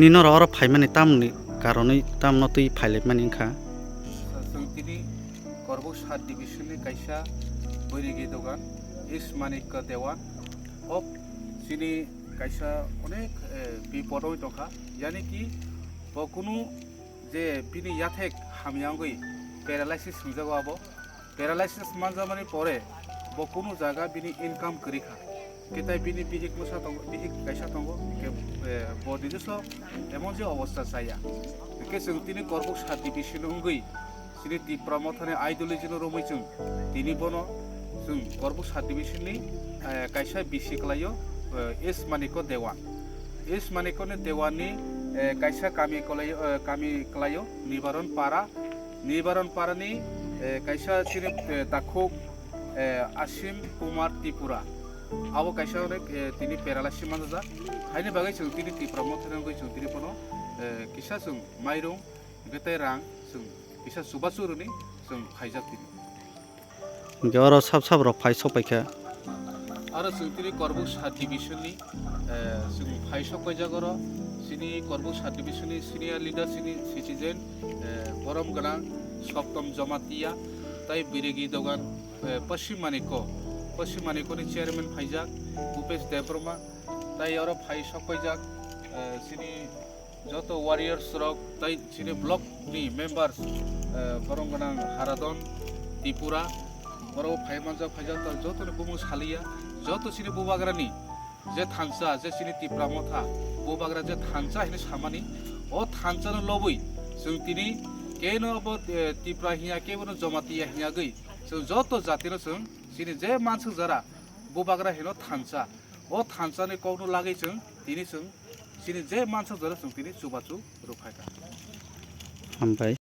bini no ro phaimani tamni karonoi tamno tui phailekmani kha जों दिनै गर्भ सात डिभिजननि कायसा बैरिगि दगान इस मानिक देवान अब सिनि कायसा अनेक बिपदों दंखा यानी कि बकुनु जे बिनि याथेक हामियांगै पैरालाइसिस संजागो पैरालाइसिस मानजामानि परे बकुनु जागा बिनि इनकाम करिखा किताय बिनि बिहिक मुसा दं बिहिक कायसा दं के बदिजो एमन जे अवस्था जाया के जों दिनै गर्भ सात डिभिजन अंगै सिनि तिप्रामथाने आइडियोलॉजी रोमैजों दिनै बनो जों गर्भ सात डिभिजननि कायसा बिसिक्लायो एस मानिको देवाननि कायसा कामी क्लायो निबारण पारानि कायसा सिनि दाखो आसिम कुमार त्रिपुरा आबो कायसा अनेक दिनै पेरालाइसिस मानजा हायनि बागै जों दिनै तिप्रामथाने जों दिनै बनो किसा जों माइरं गते रां जों bisa subasuru ni जों फाइजाब दिनै गेवरो साब रok phai sopaikha आरो जों दिनै गर्भ सात डिभिजननि जों फाइ सपाइजागरो सिनि गर्भ सात डिभिजननि सिनियर लिडार सिनि सिटिजेन बरम गोनां सप्तम जमातिया ताइ बिरेगि दगान पश्चिम मानिकनि चेयरमैन फाइजाक भूपेश देवबर्मा ताइ आरो फाइ सपाइजाक सिनि যত ওয়ারিয়ার্স রক তাই সিনি ব্লক নি মেম্বার্স বরংগনাং হারাদন ত্রিপুরা বড় ফাইমানজা ফাইজাত যত বুমু সালিয়া যত সিনি বুবাগ্রানি যে থানসা যে সিনি ত্রিপ্রামথা বুবাগ্রা যে থানসা হিনি সামানি ও থানসাनो লবই जों दिनै केनो अब ত্রিপুরা हिया केनो जमातिया हिया गई जों যত জাতিनो जों सिनि जे मानसि जरा बुबाग्रा हिनो थानसा ओ थानसानि कौनो लागै जों दिनै जों सिनि जे मानसि जरा जों दिनै सुबाचु रुफायका ओमफ्राय